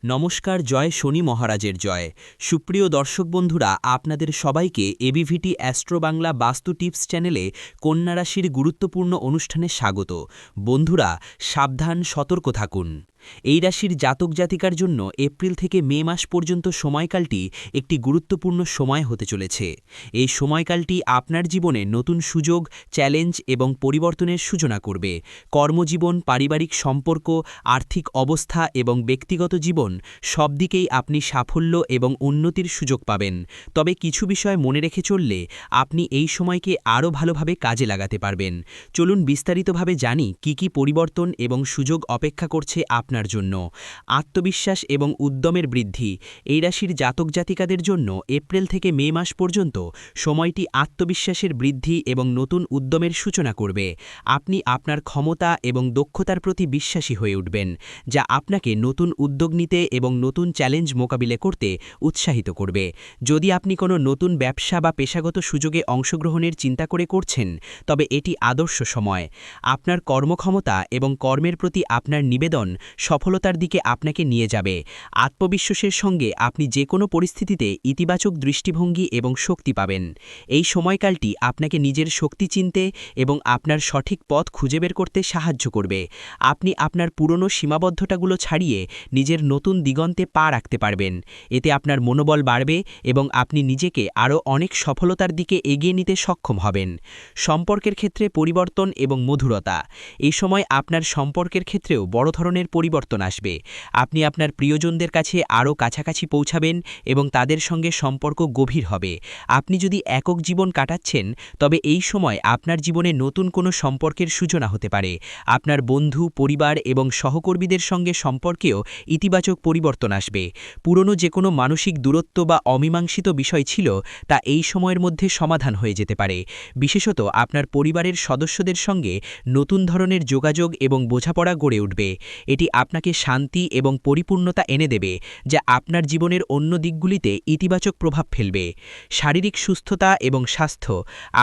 নমস্কার, জয় শনি মহারাজের জয়। সুপ্রিয় দর্শক বন্ধুরা, আপনাদের সবাইকে এবিভিটি অ্যাস্ট্রো বাংলা বাস্তু টিপস চ্যানেলে কন্যা রাশির গুরুত্বপূর্ণ অনুষ্ঠানে স্বাগত। বন্ধুরা, সাবধান, সতর্ক থাকুন। এই রাশির জাতক জাতিকার জন্য এপ্রিল থেকে মে মাস পর্যন্ত সময়কালটি একটি গুরুত্বপূর্ণ সময় হতে চলেছে। এই সময়কালটি আপনার জীবনে নতুন সুযোগ, চ্যালেঞ্জ এবং পরিবর্তনের সূচনা করবে। কর্মজীবন, পারিবারিক সম্পর্ক, আর্থিক অবস্থা এবং ব্যক্তিগত জীবন সব দিকেই আপনি সাফল্য এবং উন্নতির সুযোগ পাবেন। তবে কিছু বিষয় মনে রেখে চললে আপনি এই সময়কে আরও ভালোভাবে কাজে লাগাতে পারবেন। চলুন বিস্তারিতভাবে জানি কি কি পরিবর্তন এবং সুযোগ অপেক্ষা করছে আপনার জন্য। আত্মবিশ্বাস এবং উদ্যমের বৃদ্ধি। এই রাশির জাতক জাতিকাদের জন্য এপ্রিল থেকে মে মাস পর্যন্ত সময়টি আত্মবিশ্বাসের বৃদ্ধি এবং নতুন উদ্যমের সূচনা করবে। আপনি আপনার ক্ষমতা এবং দক্ষতার প্রতি বিশ্বাসী হয়ে উঠবেন, যা আপনাকে নতুন উদ্যোগ নিতে এবং নতুন চ্যালেঞ্জ মোকাবিলা করতে উৎসাহিত করবে। যদি আপনি কোনো নতুন ব্যবসা বা পেশাগত সুযোগে অংশগ্রহণের চিন্তা করছেন, তবে এটি আদর্শ সময়। আপনার কর্মক্ষমতা এবং কর্মের প্রতি আপনার নিবেদন সফলতার দিকে আপনাকে নিয়ে যাবে। আত্মবিশ্বাসের সঙ্গে আপনি যে কোনো পরিস্থিতিতে ইতিবাচক দৃষ্টিভঙ্গি এবং শক্তি পাবেন। এই সময়কালটি আপনাকে নিজের শক্তি চিনতে এবং আপনার সঠিক পথ খুঁজে বের করতে সাহায্য করবে। আপনি আপনার পুরনো সীমাবদ্ধতাগুলো ছাড়িয়ে নিজের নতুন দিগন্তে পা রাখতে পারবেন। এতে আপনার মনোবল বাড়বে এবং আপনি নিজেকে আরও অনেক সফলতার দিকে এগিয়ে নিতে সক্ষম হবেন। সম্পর্কের ক্ষেত্রে পরিবর্তন এবং মধুরতা। এই সময় আপনার সম্পর্কের ক্ষেত্রেও বড় ধরনের পরিবর্তন আসবে। আপনি আপনার প্রিয়জনদের কাছে আরও কাছাকাছি পৌঁছাবেন এবং তাদের সঙ্গে সম্পর্ক গভীর হবে। আপনি যদি একক জীবন কাটাচ্ছেন, তবে এই সময় আপনার জীবনে নতুন কোনো সম্পর্কের সূচনা হতে পারে। আপনার বন্ধু, পরিবার এবং সহকর্মীদের সঙ্গে সম্পর্কেও ইতিবাচক পরিবর্তন আসবে। পুরনো যে কোনো মানসিক দূরত্ব বা অমীমাংসিত বিষয় ছিল, তা এই সময়ের মধ্যে সমাধান হয়ে যেতে পারে। বিশেষত আপনার পরিবারের সদস্যদের সঙ্গে নতুন ধরনের যোগাযোগ এবং বোঝাপড়া গড়ে উঠবে। এটি আপনাকে শান্তি এবং পরিপূর্ণতা এনে দেবে, যা আপনার জীবনের অন্য দিকগুলিতে ইতিবাচক প্রভাব ফেলবে। শারীরিক সুস্থতা এবং স্বাস্থ্য।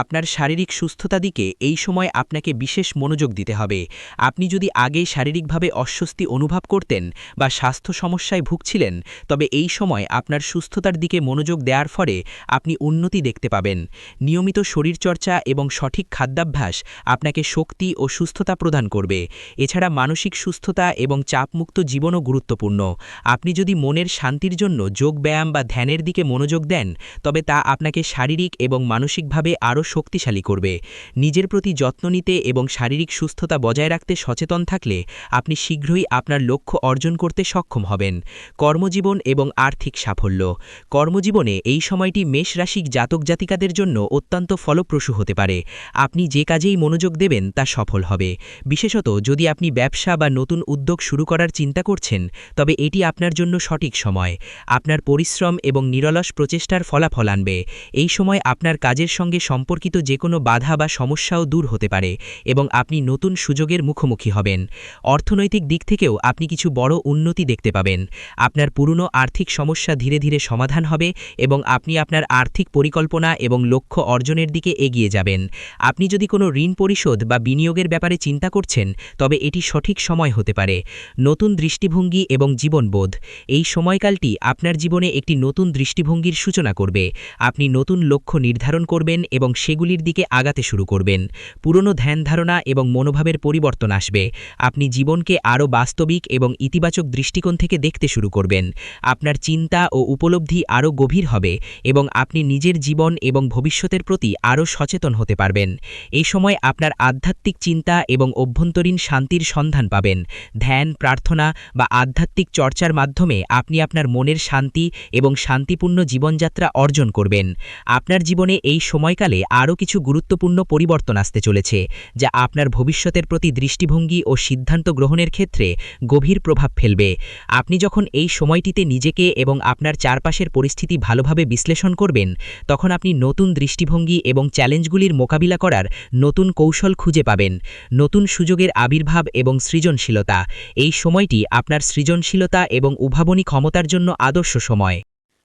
আপনার শারীরিক সুস্থতা দিকে এই সময় আপনাকে বিশেষ মনোযোগ দিতে হবে। আপনি যদি আগে শারীরিকভাবে অস্বস্তি অনুভব করতেন বা স্বাস্থ্য সমস্যায় ভুগছিলেন, তবে এই সময় আপনার সুস্থতার দিকে মনোযোগ দেওয়ার ফলে আপনি উন্নতি দেখতে পাবেন। নিয়মিত শরীরচর্চা এবং সঠিক খাদ্যাভ্যাস আপনাকে শক্তি ও সুস্থতা প্রদান করবে। এছাড়া মানসিক সুস্থতা এবং চাপমুক্ত জীবনও গুরুত্বপূর্ণ। আপনি যদি মনের শান্তির জন্য যোগব্যায়াম বা ধ্যানের দিকে মনোযোগ দেন, তবে তা আপনাকে শারীরিক এবং মানসিকভাবে আরও শক্তিশালী করবে। নিজের প্রতি যত্ন নিতে এবং শারীরিক সুস্থতা বজায় রাখতে সচেতন থাকলে আপনি শীঘ্রই আপনার লক্ষ্য অর্জন করতে সক্ষম হবেন। কর্মজীবন এবং আর্থিক সাফল্য। কর্মজীবনে এই সময়টি মেষ রাশির জাতক জাতিকাদের জন্য অত্যন্ত ফলপ্রসূ হতে পারে। আপনি যে কাজেই মনোযোগ দেবেন তা সফল হবে। বিশেষত যদি আপনি ব্যবসা বা নতুন উদ্যোগ শুরু করার চিন্তা করছেন, তবে এটি আপনার জন্য সঠিক সময়। আপনার পরিশ্রম এবং নিরলস প্রচেষ্টার ফলাফল আনবে। এই সময় আপনার কাজের সঙ্গে সম্পর্কিত যে কোনো বাধা বা সমস্যাও দূর হতে পারে এবং আপনি নতুন সুযোগের মুখোমুখি হবেন। অর্থনৈতিক দিক থেকেও আপনি কিছু বড় উন্নতি দেখতে পাবেন। আপনার পুরনো আর্থিক সমস্যা ধীরে ধীরে সমাধান হবে এবং আপনি আপনার আর্থিক পরিকল্পনা এবং লক্ষ্য অর্জনের দিকে এগিয়ে যাবেন। আপনি যদি কোনো ঋণ পরিশোধ বা বিনিয়োগের ব্যাপারে চিন্তা করছেন, তবে এটি সঠিক সময় হতে পারে। নতুন দৃষ্টিভঙ্গি এবং জীবনবোধ। এই সময়কালটি আপনার জীবনে একটি নতুন দৃষ্টিভঙ্গির সূচনা করবে। আপনি নতুন লক্ষ্য নির্ধারণ করবেন এবং সেগুলির দিকে আগাতে শুরু করবেন। পুরনো ধ্যান ধারণা এবং মনোভাবের পরিবর্তন আসবে। আপনি জীবনকে আরও বাস্তবিক এবং ইতিবাচক দৃষ্টিকোণ থেকে দেখতে শুরু করবেন। আপনার চিন্তা ও উপলব্ধি আরও গভীর হবে এবং আপনি নিজের জীবন এবং ভবিষ্যতের প্রতি আরও সচেতন হতে পারবেন। এই সময় আপনার আধ্যাত্মিক চিন্তা এবং অভ্যন্তরীণ শান্তির সন্ধান পাবেন। ধ্যান, প্রার্থনা বা আধ্যাত্মিক চর্চার মাধ্যমে আপনি আপনার মনের শান্তি এবং শান্তিপূর্ণ জীবনযাত্রা অর্জন করবেন। আপনার জীবনে এই সময়কালে আরও কিছু গুরুত্বপূর্ণ পরিবর্তন আসতে চলেছে, যা আপনার ভবিষ্যতের প্রতি দৃষ্টিভঙ্গি ও সিদ্ধান্ত গ্রহণের ক্ষেত্রে গভীর প্রভাব ফেলবে। আপনি যখন এই সময়টিতে নিজেকে এবং আপনার চারপাশের পরিস্থিতি ভালোভাবে বিশ্লেষণ করবেন, তখন আপনি নতুন দৃষ্টিভঙ্গি এবং চ্যালেঞ্জগুলির মোকাবিলা করার নতুন কৌশল খুঁজে পাবেন। নতুন সুযোগের আবির্ভাব এবং সৃজনশীলতা। এই সময়টি আপনার সৃজনশীলতা এবং উদ্ভাবনী ক্ষমতার জন্য আদর্শ সময়।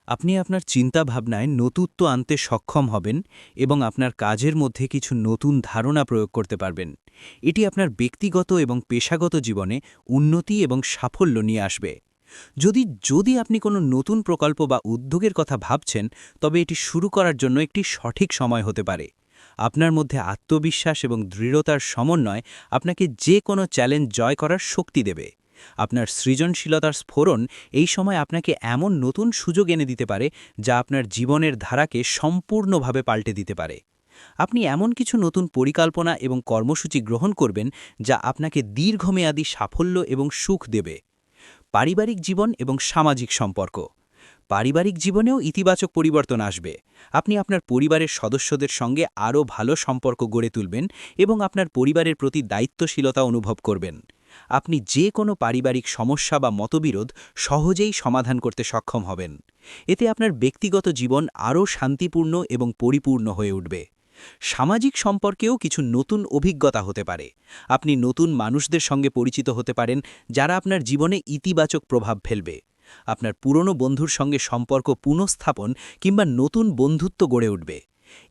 আপনি আপনার চিন্তাভাবনায় নতুত্ব আনতে সক্ষম হবেন এবং আপনার কাজের মধ্যে কিছু নতুন ধারণা প্রয়োগ করতে পারবেন। এটি আপনার ব্যক্তিগত এবং পেশাগত জীবনে উন্নতি এবং সাফল্য নিয়ে আসবে। যদি যদি আপনি কোনো নতুন প্রকল্প বা উদ্যোগের কথা ভাবছেন, তবে এটি শুরু করার জন্য একটি সঠিক সময় হতে পারে। আপনার মধ্যে আত্মবিশ্বাস এবং দৃঢ়তার সমন্বয় আপনাকে যে কোনো চ্যালেঞ্জ জয় করার শক্তি দেবে। আপনার সৃজনশীলতার স্ফোরণ এই সময় আপনাকে এমন নতুন সুযোগ এনে দিতে পারে, যা আপনার জীবনের ধারাকে সম্পূর্ণভাবে পাল্টে দিতে পারে। আপনি এমন কিছু নতুন পরিকল্পনা এবং কর্মসূচি গ্রহণ করবেন, যা আপনাকে দীর্ঘমেয়াদী সাফল্য এবং সুখ দেবে। পারিবারিক জীবন এবং সামাজিক সম্পর্ক। পারিবারিক জীবনেও ইতিবাচক পরিবর্তন আসবে। আপনি আপনার পরিবারের সদস্যদের সঙ্গে আরও ভালো সম্পর্ক গড়ে তুলবেন এবং আপনার পরিবারের প্রতি দায়িত্বশীলতা অনুভব করবেন। আপনি যে কোনো পারিবারিক সমস্যা বা মতবিরোধ সহজেই সমাধান করতে সক্ষম হবেন। এতে আপনার ব্যক্তিগত জীবন আরও শান্তিপূর্ণ এবং পরিপূর্ণ হয়ে উঠবে। সামাজিক সম্পর্কেও কিছু নতুন অভিজ্ঞতা হতে পারে। আপনি নতুন মানুষদের সঙ্গে পরিচিত হতে পারেন, যারা আপনার জীবনে ইতিবাচক প্রভাব ফেলবে। আপনার পুরনো বন্ধুর সঙ্গে সম্পর্ক পুনঃস্থাপন কিংবা নতুন বন্ধুত্ব গড়ে উঠবে।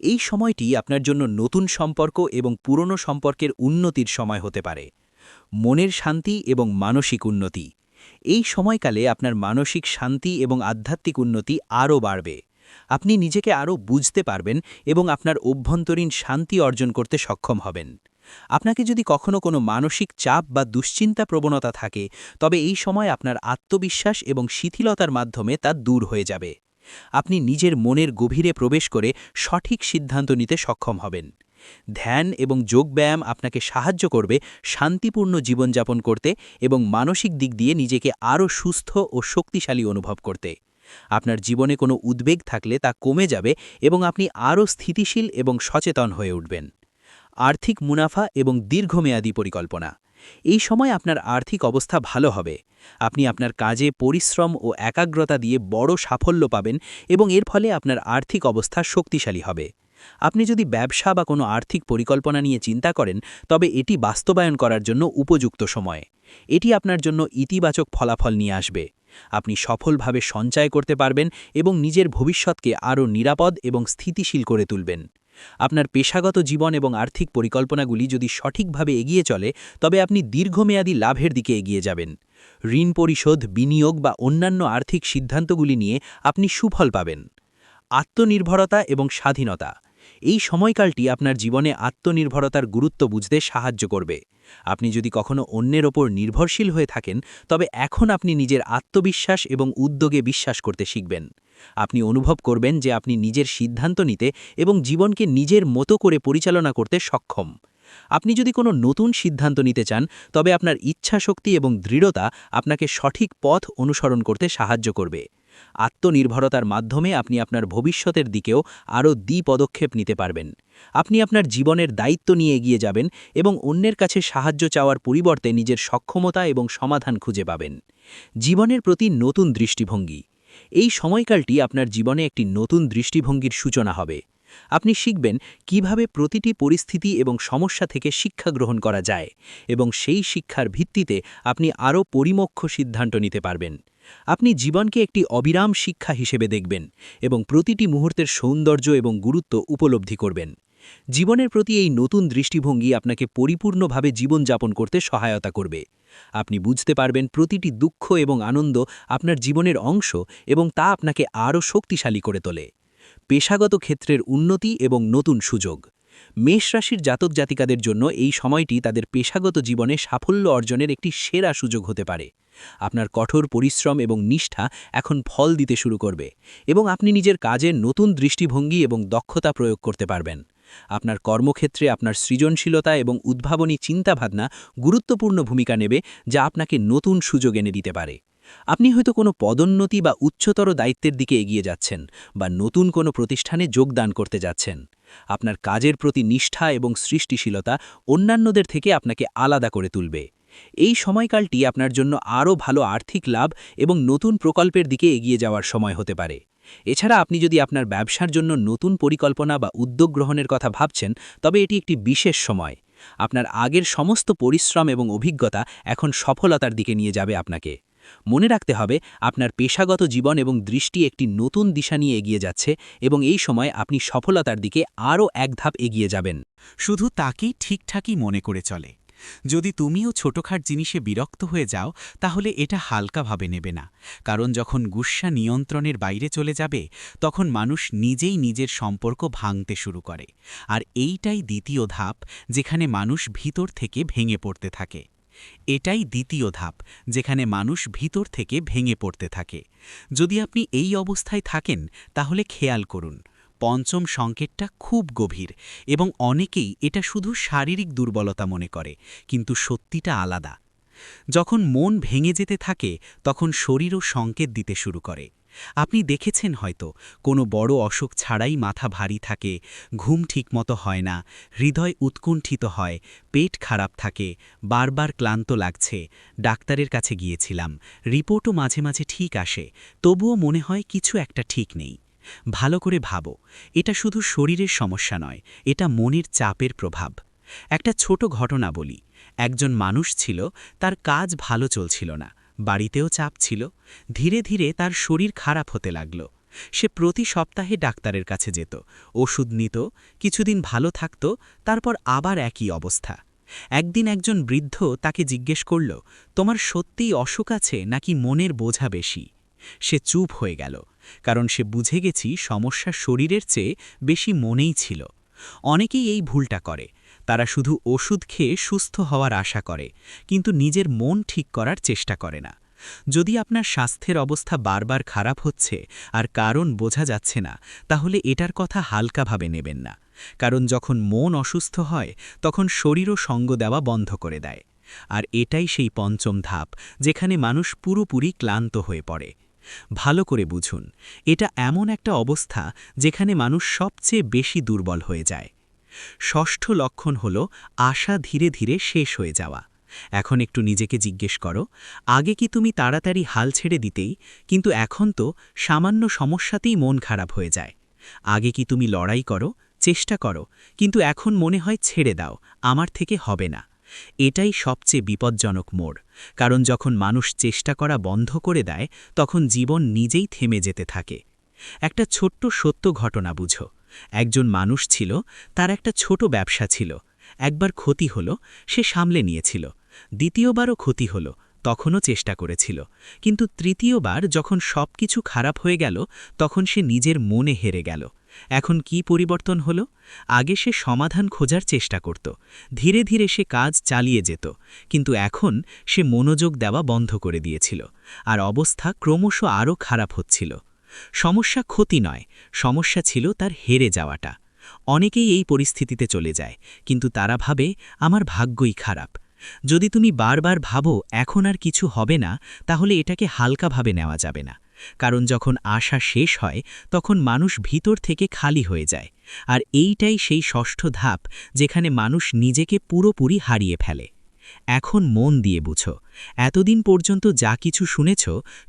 এই সময়টি আপনার জন্য নতুন সম্পর্ক এবং পুরনো সম্পর্কের উন্নতির সময় হতে পারে। মনের শান্তি এবং মানসিক উন্নতি। এই সময়কালে আপনার মানসিক শান্তি এবং আধ্যাত্মিক উন্নতি আরও বাড়বে। আপনি নিজেকে আরও বুঝতে পারবেন এবং আপনার অভ্যন্তরীণ শান্তি অর্জন করতে সক্ষম হবেন। আপনাকে যদি কখনো কোনো মানসিক চাপ বা দুশ্চিন্তা প্রবণতা থাকে, তবে এই সময় আপনার আত্মবিশ্বাস এবং শিথিলতার মাধ্যমে তা দূর হয়ে যাবে। আপনি নিজের মনের গভীরে প্রবেশ করে সঠিক সিদ্ধান্ত নিতে সক্ষম হবেন। ধ্যান এবং যোগব্যায়াম আপনাকে সাহায্য করবে শান্তিপূর্ণ জীবনযাপন করতে এবং মানসিক দিক দিয়ে নিজেকে আরও সুস্থ ও শক্তিশালী অনুভব করতে। আপনার জীবনে কোনো উদ্বেগ থাকলে তা কমে যাবে এবং আপনি আরও স্থিতিশীল এবং সচেতন হয়ে উঠবেন। আর্থিক মুনাফা এবং দীর্ঘমেয়াদী পরিকল্পনা। এই সময় আপনার আর্থিক অবস্থা ভালো হবে। আপনি আপনার কাজে পরিশ্রম ও একাগ্রতা দিয়ে বড় সাফল্য পাবেন এবং এর ফলে আপনার আর্থিক অবস্থা শক্তিশালী হবে। আপনি যদি ব্যবসা বা কোনো আর্থিক পরিকল্পনা নিয়ে চিন্তা করেন, তবে এটি বাস্তবায়ন করার জন্য উপযুক্ত সময়। এটি আপনার জন্য ইতিবাচক ফলাফল নিয়ে আসবে। আপনি সফলভাবে সঞ্চয় করতে পারবেন এবং নিজের ভবিষ্যৎকে আরও নিরাপদ এবং স্থিতিশীল করে তুলবেন। আপনার পেশাগত জীবন এবং আর্থিক পরিকল্পনাগুলি যদি সঠিকভাবে এগিয়ে চলে, তবে আপনি দীর্ঘমেয়াদী লাভের দিকে এগিয়ে যাবেন। ঋণ পরিশোধ, বিনিয়োগ বা অন্যান্য আর্থিক সিদ্ধান্তগুলি নিয়ে আপনি সুফল পাবেন। আত্মনির্ভরতা এবং স্বাধীনতা। এই সময়কালটি আপনার জীবনে আত্মনির্ভরতার গুরুত্ব বুঝতে সাহায্য করবে। আপনি যদি কখনো অন্যের ওপর নির্ভরশীল হয়ে থাকেন, তবে এখন আপনি নিজের আত্মবিশ্বাস এবং উদ্যোগে বিশ্বাস করতে শিখবেন। আপনি অনুভব করবেন যে আপনি নিজের সিদ্ধান্ত নিতে এবং জীবনকে নিজের মতো করে পরিচালনা করতে সক্ষম। আপনি যদি কোনো নতুন সিদ্ধান্ত নিতে চান, তবে আপনার ইচ্ছাশক্তি এবং দৃঢ়তা আপনাকে সঠিক পথ অনুসরণ করতে সাহায্য করবে। আত্মনির্ভরতার মাধ্যমে আপনি আপনার ভবিষ্যতের দিকেও আরও পদক্ষেপ নিতে পারবেন। আপনি আপনার জীবনের দায়িত্ব নিয়ে এগিয়ে যাবেন এবং অন্যের কাছে সাহায্য চাওয়ার পরিবর্তে নিজের সক্ষমতা এবং সমাধান খুঁজে পাবেন। জীবনের প্রতি নতুন দৃষ্টিভঙ্গি। এই সময়কালটি আপনার জীবনে একটি নতুন দৃষ্টিভঙ্গির সূচনা হবে। আপনি শিখবেন কিভাবে প্রতিটি পরিস্থিতি এবং সমস্যা থেকে শিক্ষা গ্রহণ করা যায় এবং সেই শিক্ষার ভিত্তিতে আপনি আরও পরিপক্ক সিদ্ধান্ত নিতে পারবেন। আপনি জীবনকে একটি অবিরাম শিক্ষা হিসেবে দেখবেন এবং প্রতিটি মুহূর্তের সৌন্দর্য এবং গুরুত্ব উপলব্ধি করবেন। জীবনের প্রতি এই নতুন দৃষ্টিভঙ্গি আপনাকে পরিপূর্ণভাবে জীবনযাপন করতে সহায়তা করবে। আপনি বুঝতে পারবেন প্রতিটি দুঃখ এবং আনন্দ আপনার জীবনের অংশ এবং তা আপনাকে আরও শক্তিশালী করে তোলে। পেশাগত ক্ষেত্রের উন্নতি এবং নতুন সুযোগ। মেষ রাশির জাতক জাতিকাদের জন্য এই সময়টি তাদের পেশাগত জীবনে সাফল্য অর্জনের একটি সেরা সুযোগ হতে পারে। আপনার কঠোর পরিশ্রম এবং নিষ্ঠা এখন ফল দিতে শুরু করবে এবং আপনি নিজের কাজে নতুন দৃষ্টিভঙ্গি এবং দক্ষতা প্রয়োগ করতে পারবেন। আপনার কর্মক্ষেত্রে আপনার সৃজনশীলতা এবং উদ্ভাবনী চিন্তাভাবনা গুরুত্বপূর্ণ ভূমিকা নেবে, যা আপনাকে নতুন সুযোগ এনে দিতে পারে। আপনি হয়তো কোনো পদোন্নতি বা উচ্চতর দায়িত্বের দিকে এগিয়ে যাচ্ছেন বা নতুন কোনো প্রতিষ্ঠানে যোগদান করতে যাচ্ছেন। আপনার কাজের প্রতি নিষ্ঠা এবং সৃষ্টিশীলতা অন্যান্যদের থেকে আপনাকে আলাদা করে তুলবে। এই সময়কালটি আপনার জন্য আরও ভালো আর্থিক লাভ এবং নতুন প্রকল্পের দিকে এগিয়ে যাওয়ার সময় হতে পারে। এছাড়া আপনি যদি আপনার ব্যবসার জন্য নতুন পরিকল্পনা বা উদ্যোগ গ্রহণের কথা ভাবছেন, তবে এটি একটি বিশেষ সময়। আপনার আগের সমস্ত পরিশ্রম এবং অভিজ্ঞতা এখন সফলতার দিকে নিয়ে যাবে আপনাকে। মনে রাখতে হবে, আপনার পেশাগত জীবন এবং দৃষ্টি একটি নতুন দিশা নিয়ে এগিয়ে যাচ্ছে এবং এই সময় আপনি সফলতার দিকে আরও এক ধাপ এগিয়ে যাবেন। শুধু তাকেই ঠিকঠাকই মনে করে চলে। যদি তুমিও ছোটখাট জিনিসে বিরক্ত হয়ে যাও তাহলে এটা হালকাভাবে নেবে না, কারণ যখন গুসা নিয়ন্ত্রণের বাইরে চলে যাবে তখন মানুষ নিজেই নিজের সম্পর্ক ভাঙতে শুরু করে। আর এইটাই দ্বিতীয় ধাপ, যেখানে মানুষ ভিতর থেকে ভেঙে পড়তে থাকে। এটাই দ্বিতীয় ধাপ, যেখানে মানুষ ভিতর থেকে ভেঙে পড়তে থাকে। যদি আপনি এই অবস্থায় থাকেন তাহলে খেয়াল করুন, পঞ্চম সংকেতটা খুব গভীর এবং অনেকেই এটা শুধু শারীরিক দুর্বলতা মনে করে, কিন্তু সত্যিটা আলাদা। যখন মন ভেঙে যেতে থাকে তখন শরীরও সংকেত দিতে শুরু করে। আপনি দেখেছেন হয়তো কোনো বড় অসুখ ছাড়াই মাথা ভারী থাকে, ঘুম ঠিকমতো হয় না, হৃদয় উৎকুণ্ঠিত হয়, পেট খারাপ থাকে, বারবার ক্লান্ত লাগছে, ডাক্তারের কাছে গিয়েছিলাম, রিপোর্টও মাঝে মাঝে ঠিক আসে, তবুও মনে হয় কিছু একটা ঠিক নেই। ভালো করে ভাবো, এটা শুধু শরীরের সমস্যা নয়, এটা মনের চাপের প্রভাব। একটা ছোট ঘটনা বলি। একজন মানুষ ছিল, তার কাজ ভালো চলছিল না, বাড়িতেও চাপ ছিল। ধীরে ধীরে তার শরীর খারাপ হতে লাগল। সে প্রতি সপ্তাহে ডাক্তারের কাছে যেত, ওষুধ নিত, কিছুদিন ভালো থাকত, তারপর আবার একই অবস্থা। একদিন একজন বৃদ্ধ তাকে জিজ্ঞেস করল, তোমার সত্যিই অসুখ আছে নাকি মনের বোঝা বেশি? সে চুপ হয়ে গেল, কারণ সে বুঝে গেছি সমস্যা শরীরের চেয়ে বেশি মনেই ছিল। অনেকেই এই ভুলটা করে, তারা শুধু ওষুধ খেয়ে সুস্থ হওয়ার আশা করে, কিন্তু নিজের মন ঠিক করার চেষ্টা করে না। যদি আপনার স্বাস্থ্যের অবস্থা বারবার খারাপ হচ্ছে আর কারণ বোঝা যাচ্ছে না, তাহলে এটার কথা হালকাভাবে নেবেন না, কারণ যখন মন অসুস্থ হয় তখন শরীরও সঙ্গ দেওয়া বন্ধ করে দেয়। আর এটাই সেই পঞ্চম ধাপ, যেখানে মানুষ পুরোপুরি ক্লান্ত হয়ে পড়ে। ভালো করে বুঝুন, এটা এমন একটা অবস্থা যেখানে মানুষ সবচেয়ে বেশি দুর্বল হয়ে যায়। ষষ্ঠ লক্ষণ হল আশা ধীরে ধীরে শেষ হয়ে যাওয়া। এখন একটু নিজেকে জিজ্ঞেস করো, আগে কি তুমি তাড়াতাড়ি হাল ছেড়ে দিতেই, কিন্তু এখন তো সামান্য সমস্যাতেই মন খারাপ হয়ে যায়। আগে কি তুমি লড়াই করো, চেষ্টা করো, কিন্তু এখন মনে হয় ছেড়ে দাও, আমার থেকে হবে না। এটাই সবচেয়ে বিপজ্জনক মোড়, কারণ যখন মানুষ চেষ্টা করা বন্ধ করে দেয় তখন জীবন নিজেই থেমে যেতে থাকে। একটা ছোট্ট সত্য ঘটনা বুঝো। একজন মানুষ ছিল, তার একটা ছোট ব্যবসা ছিল। একবার ক্ষতি হলো, সে সামলে নিয়েছিল। দ্বিতীয়বারও ক্ষতি হলো, তখনও চেষ্টা করেছিল। কিন্তু তৃতীয়বার যখন সবকিছু খারাপ হয়ে গেল তখন সে নিজের মনে হেরে গেল। এখন কি পরিবর্তন হলো? আগে সে সমাধান খোঁজার চেষ্টা করত, ধীরে ধীরে সে কাজ চালিয়ে যেত, কিন্তু এখন সে মনোযোগ দেওয়া বন্ধ করে দিয়েছিল, আর অবস্থা ক্রমশ আরও খারাপ হচ্ছিল। সমস্যা ক্ষতি নয়, সমস্যা ছিল তার হেরে যাওয়াটা। অনেকেই এই পরিস্থিতিতে চলে যায়, কিন্তু তারা ভাবে আমার ভাগ্যই খারাপ। যদি তুমি বারবার ভাবো এখন আর কিছু হবে না, তাহলে এটাকে হালকাভাবে নেওয়া যাবে না, কারণ যখন আশা শেষ হয় তখন মানুষ ভিতর থেকে খালি হয়ে যায়। আর এইটাই সেই ষষ্ঠ ধাপ, যেখানে মানুষ নিজেকে পুরোপুরি হারিয়ে ফেলে। এখন মন দিয়ে বুঝো, এতদিন পর্যন্ত যা কিছু শুনেছ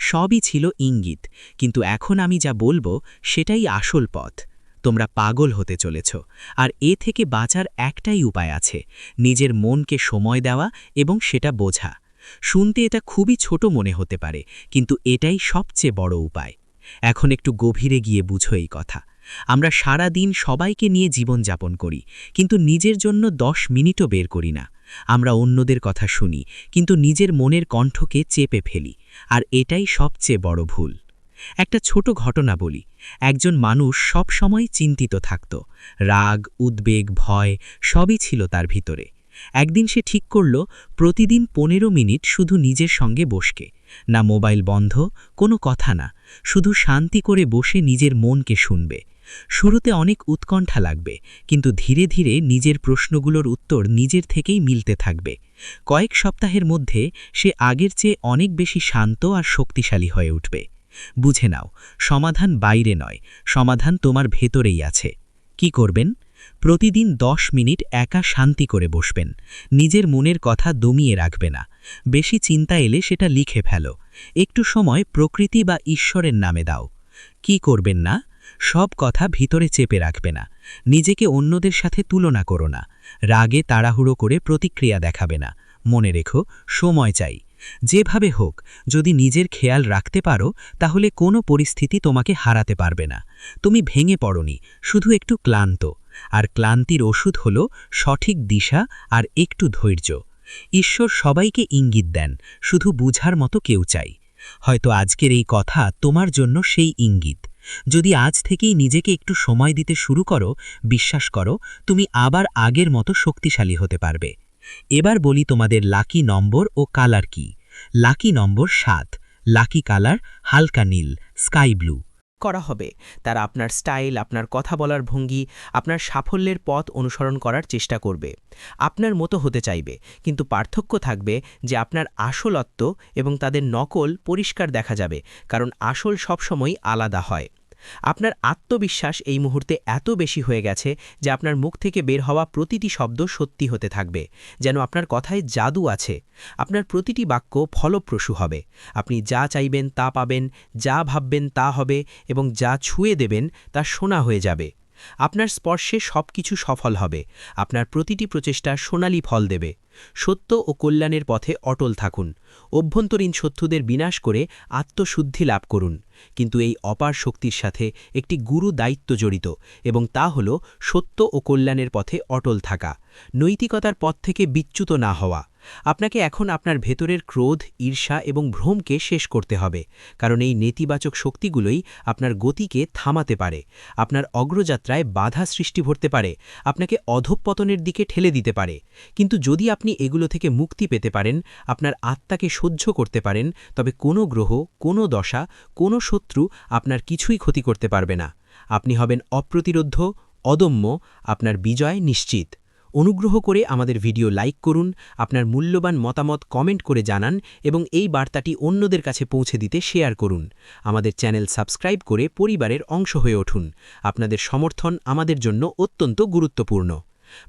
সবই ছিল ইঙ্গিত, কিন্তু এখন আমি যা বলবো সেটাই আসল পথ। তোমরা পাগল হতে চলেছ, আর এ থেকে বাঁচার একটাই উপায় আছে, নিজের মনকে সময় দেওয়া এবং সেটা বোঝা। শুনতে এটা খুবই ছোট মনে হতে পারে, কিন্তু এটাই সবচেয়ে বড় উপায়। এখন একটু গভীরে গিয়ে বুঝো এই কথা। আমরা সারা দিন সবাইকে নিয়ে জীবনযাপন করি, কিন্তু নিজের জন্য 10 মিনিটও বের করি না। আমরা অন্যদের কথা শুনি, কিন্তু নিজের মনের কণ্ঠকে চেপে ফেলি, আর এটাই সবচেয়ে বড় ভুল। একটা ছোট ঘটনা বলি। একজন মানুষ সব সময় চিন্তিত থাকত, রাগ, উদ্বেগ, ভয় সবই ছিল তার ভিতরে। একদিন সে ঠিক করল প্রতিদিন 15 মিনিট শুধু নিজের সঙ্গে বসকে, না মোবাইল বন্ধ, কোনো কথা না, শুধু শান্তি করে বসে নিজের মনকে শুনবে। শুরুতে অনেক উৎকণ্ঠা লাগবে, কিন্তু ধীরে ধীরে নিজের প্রশ্নগুলোর উত্তর নিজের থেকেই মিলতে থাকবে। কয়েক সপ্তাহের মধ্যে সে আগের চেয়ে অনেক বেশি শান্ত আর শক্তিশালী হয়ে উঠবে। বুঝে নাও, সমাধান বাইরে নয়, সমাধান তোমার ভেতরেই আছে। কি করবেন? প্রতিদিন 10 মিনিট একা শান্তি করে বসবেন, নিজের মনের কথা দমিয়ে রাখবে না। বেশি চিন্তা এলে সেটা লিখে ফেলো। একটু সময় প্রকৃতি বা ঈশ্বরের নামে দাও। কি করবেন না? সব কথা ভিতরে চেপে রাখবে না, নিজেকে অন্যদের সাথে তুলনা করো না, রাগে তাড়াহুড়ো করে প্রতিক্রিয়া দেখাবে না। মনে রেখো, সময় চাই। যেভাবে হোক, যদি নিজের খেয়াল রাখতে পারো তাহলে কোনো পরিস্থিতি তোমাকে হারাতে পারবে না। তুমি ভেঙে পড়োনি, শুধু একটু ক্লান্ত, আর ক্লান্তির ওষুধ হলো সঠিক দিশা আর একটু ধৈর্য। ঈশ্বর সবাইকে ইঙ্গিত দেন, শুধু বুঝার মতো কেউ চাই। হয়তো আজকের এই কথা তোমার জন্য সেই ইঙ্গিত। যদি আজ থেকেই নিজেকে একটু সময় দিতে শুরু করো, বিশ্বাস করো তুমি আবার আগের মতো শক্তিশালী হতে পারবে। এবার বলি তোমাদের লাকি নম্বর ও কালার কি। লাকি নম্বর 7, লাকি কালার হালকা নীল, স্কাই ব্লু। করা হবে তারা আপনার স্টাইল, আপনার কথা বলার ভঙ্গি, আপনার সাফল্যের পথ অনুসরণ করার চেষ্টা করবে। আপনার মতো হতে চাইবে, কিন্তু পার্থক্য থাকবে যে আপনার আসলত্ব এবং তাদের নকল পরিষ্কার দেখা যাবে, কারণ আসল সবসময় আলাদা হয়। আপনার আত্মবিশ্বাস এই মুহূর্তে এত বেশি হয়ে গেছে যে আপনার মুখ থেকে বের হওয়া প্রতিটি শব্দ সত্যি হতে থাকবে, যেন আপনার কথায় জাদু আছে। আপনার প্রতিটি বাক্য ফলপ্রসূ হবে। আপনি যা চাইবেন তা পাবেন, যা ভাববেন তা হবে, এবং যা ছুঁয়ে দেবেন তা সোনা হয়ে যাবে। আপনার স্পর্শে সবকিছু সফল হবে। আপনার প্রতিটি প্রচেষ্টা সোনালি ফল দেবে। সত্য ও কল্যাণের পথে অটল থাকুন। অভ্যন্তরীণ শত্রুদের বিনাশ করে আত্মশুদ্ধি লাভ করুন। কিন্তু এই অপার শক্তির সাথে একটি গুরু দায়িত্ব জড়িত, এবং তা হল সত্য ও কল্যাণের পথে অটল থাকা, নৈতিকতার পথ থেকে বিচ্যুত না হওয়া। আপনাকে এখন আপনার ভেতরের ক্রোধ, ঈর্ষা এবং ভ্রমকে শেষ করতে হবে, কারণ এই নেতিবাচক শক্তিগুলোই আপনার গতিকে থামাতে পারে, আপনার অগ্রযাত্রায় বাধা সৃষ্টি করতে পারে, আপনাকে অধঃপতনের দিকে ঠেলে দিতে পারে। কিন্তু যদি আপনি এগুলো থেকে মুক্তি পেতে পারেন, আপনার আত্মাকে সহ্য করতে পারেন, তবে কোনো গ্রহ, কোনো দশা, কোনো শত্রু আপনার কিছুই ক্ষতি করতে পারবে না। আপনি হবেন অপ্রতিরোধ্য, অদম্য, আপনার বিজয় নিশ্চিত। অনুগ্রহ করে আমাদের ভিডিও লাইক করুন, আপনার মূল্যবান মতামত কমেন্ট করে জানান, এবং এই বার্তাটি অন্যদের কাছে পৌঁছে দিতে শেয়ার করুন। আমাদের চ্যানেল সাবস্ক্রাইব করে পরিবারের অংশ হয়ে উঠুন। আপনাদের সমর্থন আমাদের জন্য অত্যন্ত গুরুত্বপূর্ণ।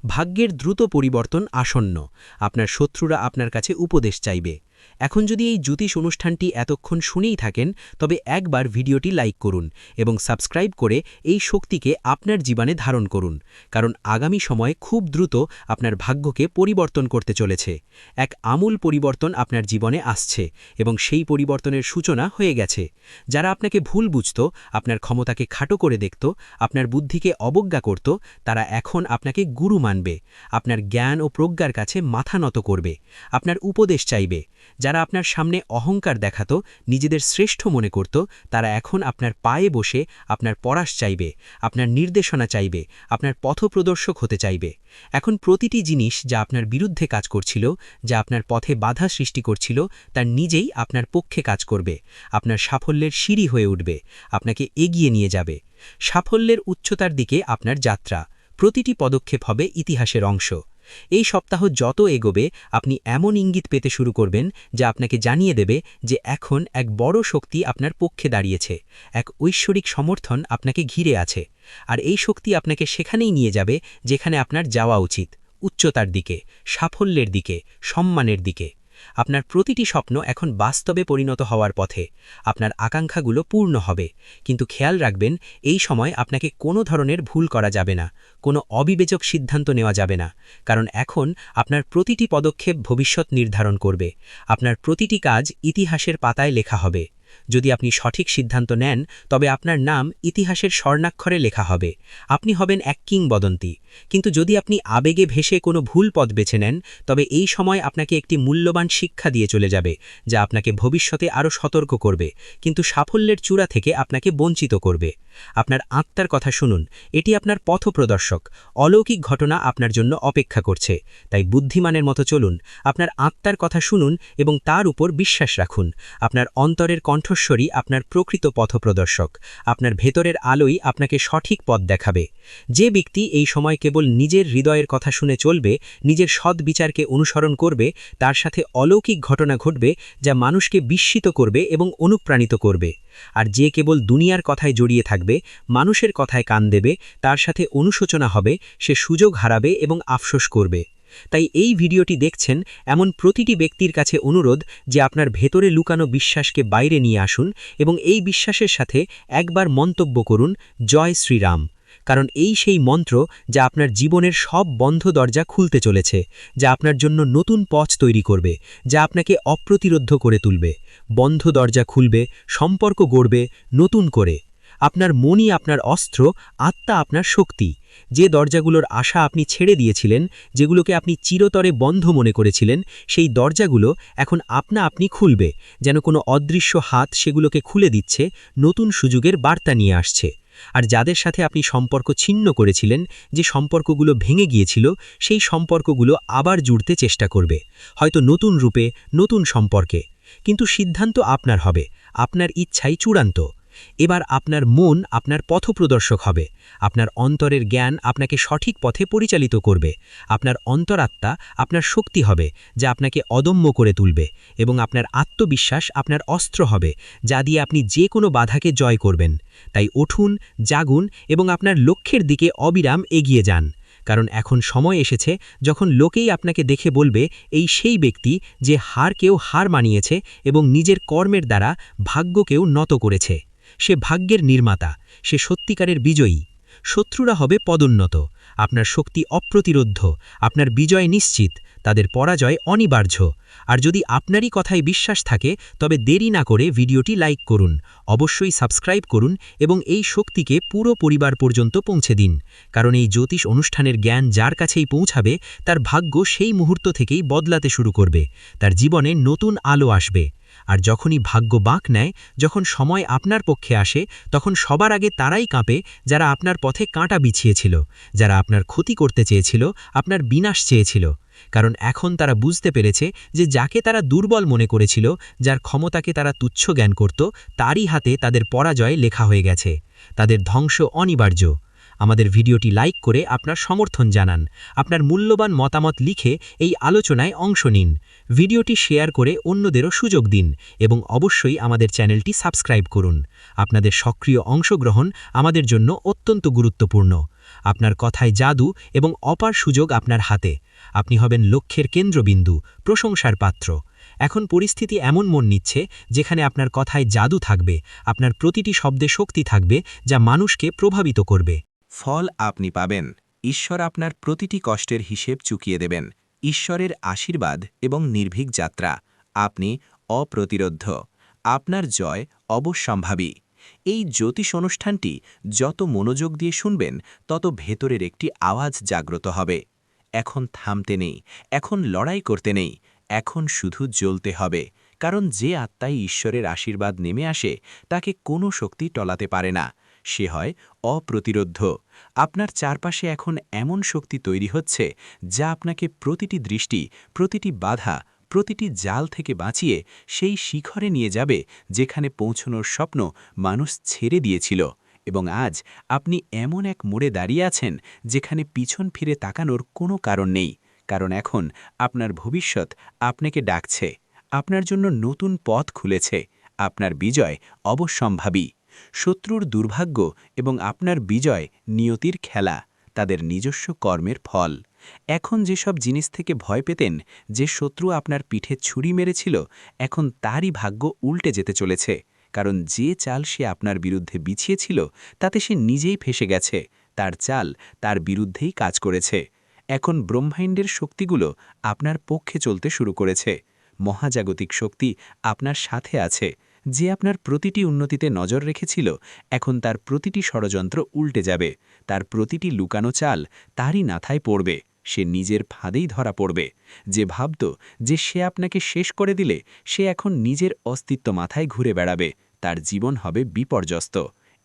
ভাগ্যের দ্রুত পরিবর্তন আসন্ন। আপনার শত্রুরা আপনার কাছে উপদেশ চাইবে। এখন যদি এই জ্যোতিষ অনুষ্ঠানটি এতক্ষণ শুনেই থাকেন, তবে একবার ভিডিওটি লাইক করুন এবং সাবস্ক্রাইব করে এই শক্তিকে আপনার জীবনে ধারণ করুন, কারণ আগামী সময়ে খুব দ্রুত আপনার ভাগ্যকে পরিবর্তন করতে চলেছে। এক আমূল পরিবর্তন আপনার জীবনে আসছে, এবং সেই পরিবর্তনের সূচনা হয়ে গেছে। যারা আপনাকে ভুল বুঝত, আপনার ক্ষমতাকে খাটো করে দেখত, আপনার বুদ্ধিকে অবজ্ঞা করত, তারা এখন আপনাকে গুরু মানবে, আপনার জ্ঞান ও প্রজ্ঞার কাছে মাথা নত করবে, আপনার উপদেশ চাইবে। যারা আপনার সামনে অহংকার দেখাত, নিজেদের শ্রেষ্ঠ মনে করত, তারা এখন আপনার পায়ে বসে আপনার পরাশ চাইবে, আপনার নির্দেশনা চাইবে, আপনার পথপ্রদর্শক হতে চাইবে। এখন প্রতিটি জিনিস যা আপনার বিরুদ্ধে কাজ করছিল, যা আপনার পথে বাধা সৃষ্টি করছিল, তার নিজেই আপনার পক্ষে কাজ করবে। আপনার সাফল্যের সিঁড়ি হয়ে উঠবে, আপনাকে এগিয়ে নিয়ে যাবে। সাফল্যের উচ্চতার দিকে আপনার যাত্রা, প্রতিটি পদক্ষেপ হবে ইতিহাসের অংশ। এই সপ্তাহ যত এগোবে, আপনি এমন ইঙ্গিত পেতে শুরু করবেন যা আপনাকে জানিয়ে দেবে যে এখন এক বড় শক্তি আপনার পক্ষে দাঁড়িয়েছে, এক ঐশ্বরিক সমর্থন আপনাকে ঘিরে আছে। আর এই শক্তি আপনাকে সেখানেই নিয়ে যাবে যেখানে আপনার যাওয়া উচিত, উচ্চতার দিকে, সাফল্যের দিকে, সম্মানের দিকে। আপনার প্রতিটি স্বপ্ন এখন বাস্তবে পরিণত হওয়ার পথে। আপনার আকাঙ্ক্ষাগুলো পূর্ণ হবে, কিন্তু খেয়াল রাখবেন এই সময় আপনাকে কোনো ধরনের ভুল করা যাবে না, কোনো অবিবেচক সিদ্ধান্ত নেওয়া যাবে না, কারণ এখন আপনার প্রতিটি পদক্ষেপ ভবিষ্যৎ নির্ধারণ করবে। আপনার প্রতিটি কাজ ইতিহাসের পাতায় লেখা হবে। যদি আপনি সঠিক সিদ্ধান্ত নেন, তবে আপনার নাম ইতিহাসের স্বর্ণাক্ষরে লেখা হবে। আপনি হবেন এক কিংবদন্তি। কিন্তু যদি আপনি আবেগে ভেসে কোনো ভুল পথ বেছে নেন, তবে এই সময় আপনাকে একটি মূল্যবান শিক্ষা দিয়ে চলে যাবে, যা আপনাকে ভবিষ্যতে আরও সতর্ক করবে, কিন্তু সাফল্যের চূড়া থেকে আপনাকে বঞ্চিত করবে। আপনার আত্মার কথা শুনুন, এটি আপনার পথপ্রদর্শক। অলৌকিক ঘটনা আপনার জন্য অপেক্ষা করছে, তাই বুদ্ধিমানের মতো চলুন। আপনার আত্মার কথা শুনুন এবং তার উপর বিশ্বাস রাখুন। আপনার অন্তরের কণ্ঠস্বরী আপনার প্রকৃত পথপ্রদর্শক। আপনার ভেতরের আলোই আপনাকে সঠিক পথ দেখাবে। যে ব্যক্তি এই সময় কেবল নিজের হৃদয়ের কথা শুনে চলবে, নিজের সৎ বিচারকে অনুসরণ করবে, তার সাথে অলৌকিক ঘটনা ঘটবে যা মানুষকে বিস্মিত করবে এবং অনুপ্রাণিত করবে। আর যে কেবল দুনিয়ার কথায় জড়িয়ে থাকবে, মানুষের কথায় কান দেবে, তার সাথে অনুশোচনা হবে, সে সুযোগ হারাবে এবং আফসোস করবে। তাই এই ভিডিওটি দেখছেন এমন প্রতিটি ব্যক্তির কাছে অনুরোধ যে আপনার ভেতরে লুকানো বিশ্বাসকে বাইরে নিয়ে আসুন এবং এই বিশ্বাসের সাথে একবার মন্তব্য করুন, জয় শ্রীরাম। কারণ এই সেই মন্ত্র যা আপনার জীবনের সব বন্ধ দরজা খুলতে চলেছে, যা আপনার জন্য নতুন পথ তৈরি করবে, যা আপনাকে অপ্রতিরোধ্য করে তুলবে। বন্ধ দরজা খুলবে, সম্পর্ক গড়বে নতুন করে। আপনার মনই আপনার অস্ত্র, আত্মা আপনার শক্তি। যে দরজাগুলোর আশা আপনি ছেড়ে দিয়েছিলেন, যেগুলোকে আপনি চিরতরে বন্ধ মনে করেছিলেন, সেই দরজাগুলো এখন আপনি খুলবে, যেন কোনো অদৃশ্য হাত সেগুলোকে খুলে দিচ্ছে, নতুন সুযোগের বার্তা নিয়ে আসছে। আর যাদের সাথে আপনি সম্পর্ক ছিন্ন করেছিলেন, যে সম্পর্কগুলো ভেঙে গিয়েছিল, সেই সম্পর্কগুলো আবার জুড়তে চেষ্টা করবে, হয়তো নতুন রূপে, নতুন সম্পর্কে। কিন্তু সিদ্ধান্ত আপনার হবে, আপনার ইচ্ছাই চূড়ান্ত। এবার আপনার মন আপনার পথপ্রদর্শক হবে, আপনার অন্তরের জ্ঞান আপনাকে সঠিক পথে পরিচালিত করবে, আপনার অন্তরাত্মা আপনার শক্তি হবে, যা আপনাকে অদম্য করে তুলবে, এবং আপনার আত্মবিশ্বাস আপনার অস্ত্র হবে, যা দিয়ে আপনি যে কোনো বাধাকে জয় করবেন। তাই উঠুন, জাগুন এবং আপনার লক্ষ্যের দিকে অবিরাম এগিয়ে যান। কারণ এখন সময় এসেছে যখন লোকেই আপনাকে দেখে বলবে, এই সেই ব্যক্তি যে হারকেও হার মানিয়েছে এবং নিজের কর্মের দ্বারা ভাগ্যকেও নত করেছে। সে ভাগ্যের নির্মাতা, সে সত্যিকারের বিজয়ী। শত্রুরা হবে পদোন্নত, আপনার শক্তি অপ্রতিরোধ্য, আপনার বিজয় নিশ্চিত, তাদের পরাজয় অনিবার্য। আর যদি আপনারই কথায় বিশ্বাস থাকে, তবে দেরি না করে ভিডিওটি লাইক করুন, অবশ্যই সাবস্ক্রাইব করুন এবং এই শক্তিকে পুরো পরিবার পর্যন্ত পৌঁছে দিন। কারণ এই জ্যোতিষ অনুষ্ঠানের জ্ঞান যার কাছেই পৌঁছাবে, তার ভাগ্য সেই মুহূর্ত থেকেই বদলাতে শুরু করবে, তার জীবনে নতুন আলো আসবে। আর যখনই ভাগ্য বাঁক নেয়, যখন সময় আপনার পক্ষে আসে, তখন সবার আগে তারাই কাঁপে যারা আপনার পথে কাঁটা বিছিয়েছিল, যারা আপনার ক্ষতি করতে চেয়েছিল, আপনার বিনাশ চেয়েছিল। কারণ এখন তারা বুঝতে পেরেছে যে যাকে তারা দুর্বল মনে করেছিল, যার ক্ষমতাকে তারা তুচ্ছ জ্ঞান করত, তারই হাতে তাদের পরাজয় লেখা হয়ে গেছে, তাদের ধ্বংস অনিবার্য। আমাদের ভিডিওটি লাইক করে আপনার সমর্থন জানান, আপনার মূল্যবান মতামত লিখে এই আলোচনায় অংশ নিন, ভিডিওটি শেয়ার করে অন্যদেরও সুযোগ দিন এবং অবশ্যই আমাদের চ্যানেলটি সাবস্ক্রাইব করুন। আপনাদের সক্রিয় অংশগ্রহণ আমাদের জন্য অত্যন্ত গুরুত্বপূর্ণ। আপনার কথায় জাদু এবং অপার সুযোগ আপনার হাতে। আপনি হবেন লক্ষ্যের কেন্দ্রবিন্দু, প্রশংসার পাত্র। এখন পরিস্থিতি এমন মন নিচ্ছে যেখানে আপনার কথায় জাদু থাকবে, আপনার প্রতিটি শব্দে শক্তি থাকবে, যা মানুষকে প্রভাবিত করবে। ফল আপনি পাবেন। ঈশ্বর আপনার প্রতিটি কষ্টের হিসেব চুকিয়ে দেবেন। ঈশ্বরের আশীর্বাদ এবং নির্ভীক যাত্রা। আপনি অপ্রতিরোধ্য। আপনার জয় অবশ্যম্ভাবী। এই জ্যোতিষ অনুষ্ঠানটি যত মনোযোগ দিয়ে শুনবেন, তত ভেতরের একটি আওয়াজ জাগ্রত হবে। এখন থামতে নেই, এখন লড়াই করতে নেই, এখন শুধু জ্বলতে হবে। কারণ যে আত্মায় ঈশ্বরের আশীর্বাদ নেমে আসে, তাকে কোনো শক্তি টলাতে পারে না। সে হয় অপ্রতিরোধ্য। আপনার চারপাশে এখন এমন শক্তি তৈরি হচ্ছে, যা আপনাকে প্রতিটি দৃষ্টি, প্রতিটি বাধা, প্রতিটি জাল থেকে বাঁচিয়ে সেই শিখরে নিয়ে যাবে যেখানে পৌঁছনোর স্বপ্ন মানুষ ছেড়ে দিয়েছিল। এবং আজ আপনি এমন এক মোড়ে দাঁড়িয়ে আছেন যেখানে পিছন ফিরে তাকানোর কোনো কারণ নেই। কারণ এখন আপনার ভবিষ্যৎ আপনাকে ডাকছে, আপনার জন্য নতুন পথ খুলেছে। আপনার বিজয় অবশ্যম্ভাবী। শত্রুর দুর্ভাগ্য এবং আপনার বিজয় নিয়তির খেলা, তাদের নিজস্ব কর্মের ফল। এখন যেসব জিনিস থেকে ভয় পেতেন, যে শত্রু আপনার পিঠে ছুরি মেরেছিল, এখন তারই ভাগ্য উল্টে যেতে চলেছে। কারণ যে চাল সে আপনার বিরুদ্ধে বিছিয়েছিল, তাতে সে নিজেই ফেঁসে গেছে। তার চাল তার বিরুদ্ধেই কাজ করেছে। এখন ব্রহ্মাণ্ডের শক্তিগুলো আপনার পক্ষে চলতে শুরু করেছে। মহাজাগতিক শক্তি আপনার সাথে আছে। যে আপনার প্রতিটি উন্নতিতে নজর রেখেছিল, এখন তার প্রতিটি ষড়যন্ত্র উল্টে যাবে। তার প্রতিটি লুকানো চাল তারই মাথায় পড়বে। সে নিজের ফাঁদেই ধরা পড়বে। যে ভাবত যে সে আপনাকে শেষ করে দিলে, সে এখন নিজের অস্তিত্ব মাথায় ঘুরে বেড়াবে। তার জীবন হবে বিপর্যস্ত।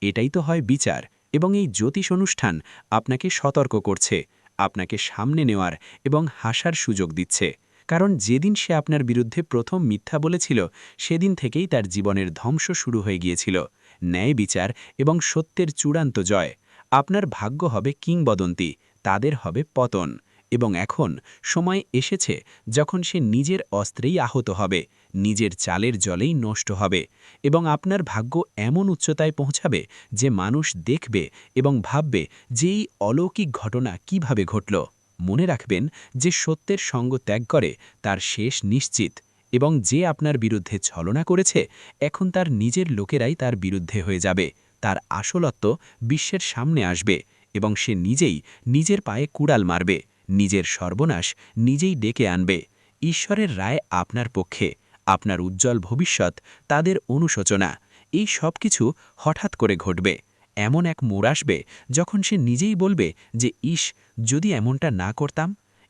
এটাই তো হয় বিচার। এবং এই জ্যোতিষ অনুষ্ঠান আপনাকে সতর্ক করছে, আপনাকে সামনে নেওয়ার এবং হাসার সুযোগ দিচ্ছে। কারণ যেদিন সে আপনার বিরুদ্ধে প্রথম মিথ্যা বলেছিল, সেদিন থেকেই তার জীবনের ধ্বংস শুরু হয়ে গিয়েছিল। ন্যায় বিচার এবং সত্যের চূড়ান্ত জয়। আপনার ভাগ্য হবে কিংবদন্তি, তাদের হবে পতন। এবং এখন সময় এসেছে যখন সে নিজের অস্ত্রেই আহত হবে, নিজের চালের জলেই নষ্ট হবে। এবং আপনার ভাগ্য এমন উচ্চতায় পৌঁছাবে যে মানুষ দেখবে এবং ভাববে যে এই অলৌকিক ঘটনা কিভাবে ঘটল। মনে রাখবেন যে সত্যের সঙ্গ ত্যাগ করে, তার শেষ নিশ্চিত। এবং যে আপনার বিরুদ্ধে ছলনা করেছে, এখন তার নিজের লোকেরাই তার বিরুদ্ধে হয়ে যাবে। তার আসলত্ব বিশ্বের সামনে আসবে এবং সে নিজেই নিজের পায়ে কুড়াল মারবে, নিজের সর্বনাশ নিজেই ডেকে আনবে। ঈশ্বরের রায় আপনার পক্ষে, আপনার উজ্জ্বল ভবিষ্যৎ তাদের অনুশোচনা। এই সব কিছু হঠাৎ করে ঘটবে। এমন এক মোড় আসবে যখন সে নিজেই বলবে যে ইস, যদি এমনটা না করতাম।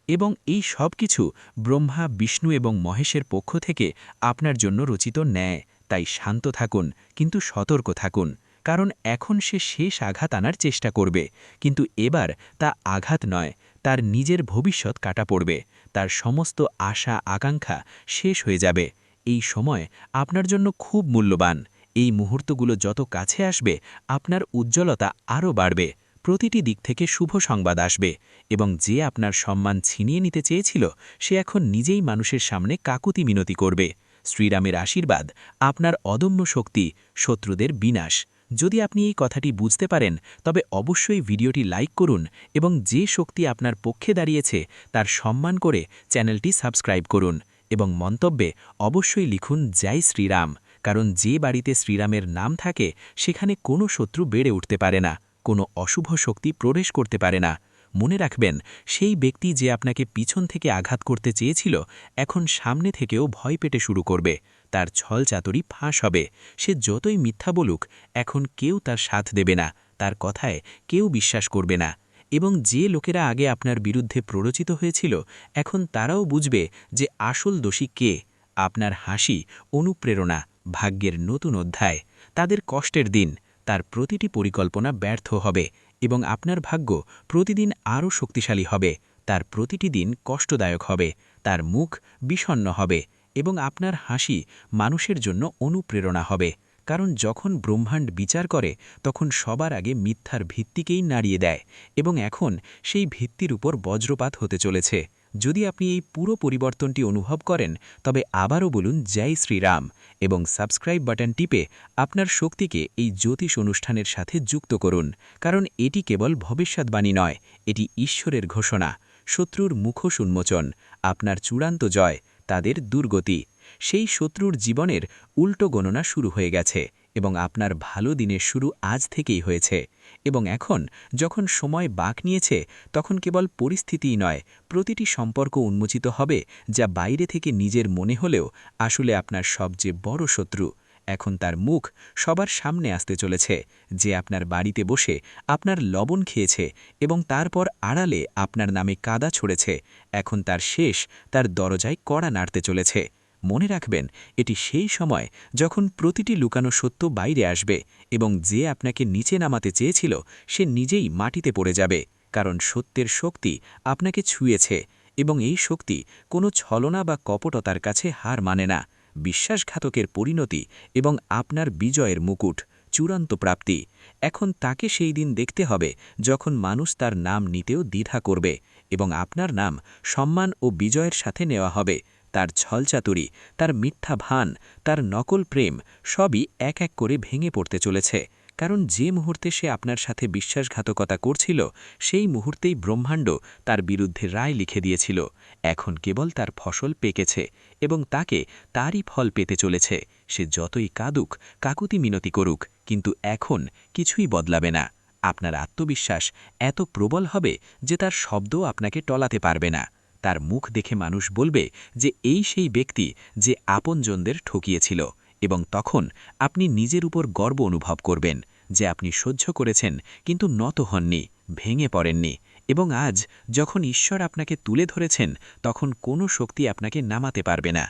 এবং এই সব কিছু ব্রহ্মা, বিষ্ণু এবং মহেশের পক্ষ থেকে আপনার জন্য রচিত ন্যায়। তাই শান্ত থাকুন, কিন্তু সতর্ক থাকুন, কারণ এখন সে শেষ আঘাত আনার চেষ্টা করবে। কিন্তু এবার তা আঘাত নয়, তার নিজের ভবিষ্যৎ কাটা পড়বে। তার সমস্ত আশা আকাঙ্ক্ষা শেষ হয়ে যাবে। এই সময় আপনার জন্য খুব মূল্যবান। এই মুহূর্তগুলো যত কাছে আসবে, আপনার উজ্জ্বলতা আরও বাড়বে। প্রতিটি দিক থেকে শুভ সংবাদ আসবে, এবং যে আপনার সম্মান ছিনিয়ে নিতে চেয়েছিল সে এখন নিজেই মানুষের সামনে কাকুতি মিনতি করবে। শ্রীরামের আশীর্বাদ, আপনার অদম্য শক্তি, শত্রুদের বিনাশ। যদি আপনি এই কথাটি বুঝতে পারেন, তবে অবশ্যই ভিডিওটি লাইক করুন এবং যে শক্তি আপনার পক্ষে দাঁড়িয়েছে তার সম্মান করে চ্যানেলটি সাবস্ক্রাইব করুন। এবং মন্তব্যে অবশ্যই লিখুন জয় শ্রীরাম, কারণ যে বাড়িতে শ্রীরামের নাম থাকে সেখানে কোনো শত্রু বেড়ে উঠতে পারে না, কোনো অশুভ শক্তি প্রবেশ করতে পারে না। মনে রাখবেন, সেই ব্যক্তি যে আপনাকে পিছন থেকে আঘাত করতে চেয়েছিল এখন সামনে থেকেও ভয় পেতে শুরু করবে। তার ছলচাতুরি ফাঁস হবে। সে যতই মিথ্যা বলুক, এখন কেউ তার সাথ দেবে না, তার কথায় কেউ বিশ্বাস করবে না। এবং যে লোকেরা আগে আপনার বিরুদ্ধে প্ররোচিত হয়েছিল, এখন তারাও বুঝবে যে আসল দোষী কে। আপনার হাসি অনুপ্রেরণা, ভাগ্যের নতুন অধ্যায়। তাদের কষ্টের দিন, তার প্রতিটি পরিকল্পনা ব্যর্থ হবে, এবং আপনার ভাগ্য প্রতিদিন আরও শক্তিশালী হবে। তার প্রতিটি দিন কষ্টদায়ক হবে, তার মুখ বিষণ্ণ হবে, এবং আপনার হাসি মানুষের জন্য অনুপ্রেরণা হবে। কারণ যখন ব্রহ্মাণ্ড বিচার করে তখন সবার আগে মিথ্যার ভিত্তিকেই নাড়িয়ে দেয়, এবং এখন সেই ভিত্তির উপর বজ্রপাত হতে চলেছে। যদি আপনি এই পুরো পরিবর্তনটি অনুভব করেন, তবে আবারও বলুন জয় শ্রীরাম, এবং সাবস্ক্রাইব বাটন টিপে আপনার শক্তিকে এই জ্যোতিষ অনুষ্ঠানের সাথে যুক্ত করুন। কারণ এটি কেবল ভবিষ্যৎবাণী নয়, এটি ঈশ্বরের ঘোষণা। শত্রুর মুখোশ উন্মোচন, আপনার চূড়ান্ত জয়, তাদের দুর্গতি। সেই শত্রুর জীবনের উল্টো গণনা শুরু হয়ে গেছে, এবং আপনার ভালো দিনের শুরু আজ থেকেই হয়েছে। এবং এখন যখন সময় বাঁক নিয়েছে, তখন কেবল পরিস্থিতিই নয়, প্রতিটি সম্পর্ক উন্মোচিত হবে যা বাইরে থেকে নিজের মনে হলেও আসলে আপনার সবচেয়ে বড় শত্রু। এখন তার মুখ সবার সামনে আসতে চলেছে। যে আপনার বাড়িতে বসে আপনার লবণ খেয়েছে এবং তারপর আড়ালে আপনার নামে কাদা ছড়েছে, এখন তার শেষ তার দরজায় কড়া নাড়তে চলেছে। মনে রাখবেন, এটি সেই সময় যখন প্রতিটি লুকানো সত্য বাইরে আসবে, এবং যে আপনাকে নিচে নামাতে চেয়েছিল সে নিজেই মাটিতে পড়ে যাবে। কারণ সত্যের শক্তি আপনাকে ছুঁয়েছে, এবং এই শক্তি কোনো ছলনা বা কপটতার কাছে হার মানে না। বিশ্বাসঘাতকের পরিণতি এবং আপনার বিজয়ের মুকুট, চূড়ান্ত প্রাপ্তি। এখন তাকে সেই দিন দেখতে হবে যখন মানুষ তার নাম নিতেও দ্বিধা করবে, এবং আপনার নাম সম্মান ও বিজয়ের সাথে নেওয়া হবে। তার ছলচাতুরি, তার মিথ্যা ভান, তার নকল প্রেম সবই এক এক করে ভেঙে পড়তে চলেছে। কারণ যে মুহূর্তে সে আপনার সাথে বিশ্বাসঘাতকতা করছিল, সেই মুহূর্তেই ব্রহ্মাণ্ড তার বিরুদ্ধে রায় লিখে দিয়েছিল। এখন কেবল তার ফসল পেকেছে, এবং তাকে তারই ফল পেতে চলেছে। সে যতই কাঁদুক, কাকুতি মিনতি করুক, কিন্তু এখন কিছুই বদলাবে না। আপনার আত্মবিশ্বাস এত প্রবল হবে যে তার শব্দও আপনাকে টলাতে পারবে না। তার মুখ দেখে মানুষ বলবে যে এই সেই ব্যক্তি যে আপনজনদের ঠকিয়েছিল, এবং তখন আপনি নিজের উপর গর্ব অনুভব করবেন যে আপনি সহ্য করেছেন, কিন্তু নত হননি, ভেঙে পড়েননি। এবং আজ যখন ঈশ্বর আপনাকে তুলে ধরেছেন, তখন কোনো শক্তি আপনাকে নামাতে পারবে না।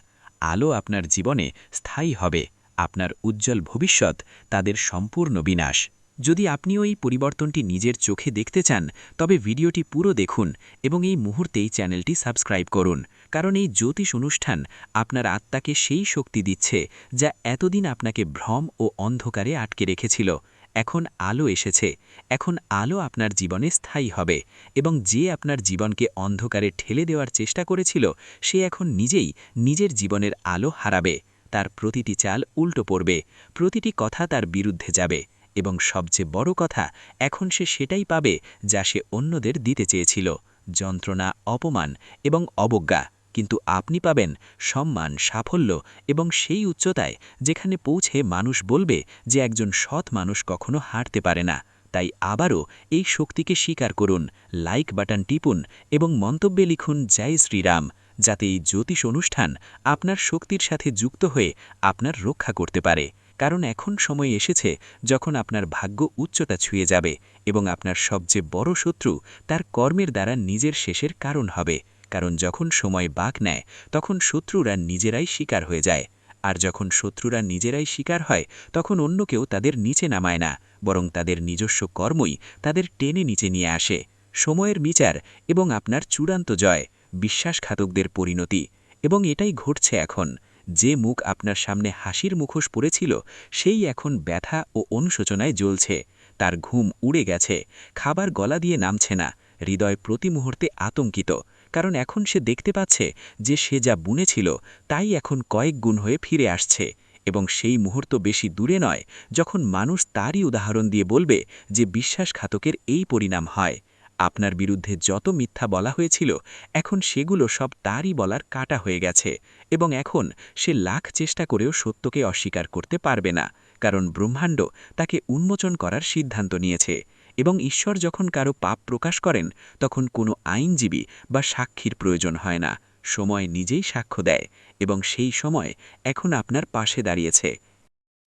আলো আপনার জীবনে স্থায়ী হবে, আপনার উজ্জ্বল ভবিষ্যৎ তাদের সম্পূর্ণ বিনাশ। যদি আপনিও এই পরিবর্তনটি নিজের চোখে দেখতে চান, তবে ভিডিওটি পুরো দেখুন এবং এই মুহূর্তেই চ্যানেলটি সাবস্ক্রাইব করুন। কারণ এই জ্যোতিষ অনুষ্ঠান আপনার আত্মাকে সেই শক্তি দিচ্ছে যা এতদিন আপনাকে ভ্রম ও অন্ধকারে আটকে রেখেছিল। এখন আলো এসেছে, এখন আলো আপনার জীবনে স্থায়ী হবে, এবং যে আপনার জীবনকে অন্ধকারে ঠেলে দেওয়ার চেষ্টা করেছিল সে এখন নিজেই নিজের জীবনের আলো হারাবে। তার প্রতিটি চাল উল্টো পড়বে, প্রতিটি কথা তার বিরুদ্ধে যাবে, এবং সবচেয়ে বড় কথা, এখন সে সেটাই পাবে যা সে অন্যদের দিতে চেয়েছিল, যন্ত্রণা, অপমান এবং অবজ্ঞা। কিন্তু আপনি পাবেন সম্মান, সাফল্য এবং সেই উচ্চতায় যেখানে পৌঁছে মানুষ বলবে যে একজন সৎ মানুষ কখনো হারতে পারে না। তাই আবারও এই শক্তিকে স্বীকার করুন, লাইক বাটন টিপুন এবং মন্তব্যে লিখুন জয় শ্রীরাম, যাতে এই জ্যোতিষ অনুষ্ঠান আপনার শক্তির সাথে যুক্ত হয়ে আপনার রক্ষা করতে পারে। কারণ এখন সময় এসেছে যখন আপনার ভাগ্য উচ্চতা ছুঁয়ে যাবে এবং আপনার সবচেয়ে বড় শত্রু তার কর্মের দ্বারা নিজের শেষের কারণ হবে। কারণ যখন সময় বাঁক নেয় তখন শত্রুরা নিজেরাই শিকার হয়ে যায়, আর যখন শত্রুরা নিজেরাই শিকার হয় তখন অন্য কেউ তাদের নিচে নামায় না, বরং তাদের নিজস্ব কর্মই তাদের টেনে নিচে নিয়ে আসে। সময়ের বিচার এবং আপনার চূড়ান্ত জয়, বিশ্বাসঘাতকদের পরিণতি। এবং এটাই ঘটছে এখন। যে মুখ আপনার সামনে হাসির মুখোশ পড়েছিল সেই এখন ব্যথা ও অনুশোচনায় জ্বলছে। তার ঘুম উড়ে গেছে, খাবার গলা দিয়ে নামছে না, হৃদয় প্রতি মুহূর্তে আতঙ্কিত, কারণ এখন সে দেখতে পাচ্ছে যে সে যা বুনেছিল তাই এখন কয়েক গুণ হয়ে ফিরে আসছে। এবং সেই মুহূর্ত বেশি দূরে নয় যখন মানুষ তারই উদাহরণ দিয়ে বলবে যে বিশ্বাসঘাতকের এই পরিণাম হয়। আপনার বিরুদ্ধে যত মিথ্যা বলা হয়েছিল এখন সেগুলো সব তারই বলার কাটা হয়ে গেছে, এবং এখন সে লাখ চেষ্টা করেও সত্যকে অস্বীকার করতে পারবে না, কারণ ব্রহ্মাণ্ড তাকে উন্মোচন করার সিদ্ধান্ত নিয়েছে। এবং ঈশ্বর যখন কারো পাপ প্রকাশ করেন তখন কোনো আইনজীবী বা সাক্ষীর প্রয়োজন হয় না, সময় নিজেই সাক্ষ্য দেয়, এবং সেই সময় এখন আপনার পাশে দাঁড়িয়েছে।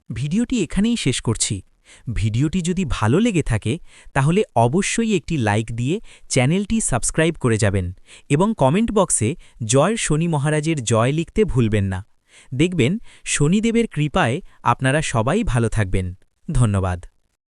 ভিডিওটি এখানেই শেষ করছি। ভিডিওটি যদি ভালো লেগে থাকে তাহলে অবশ্যই একটি লাইক দিয়ে চ্যানেলটি সাবস্ক্রাইব করে যাবেন এবং কমেন্ট বক্সে জয় শনি মহারাজের জয় লিখতে ভুলবেন না। দেখবেন শনিদেবের কৃপায় আপনারা সবাই ভালো থাকবেন। ধন্যবাদ।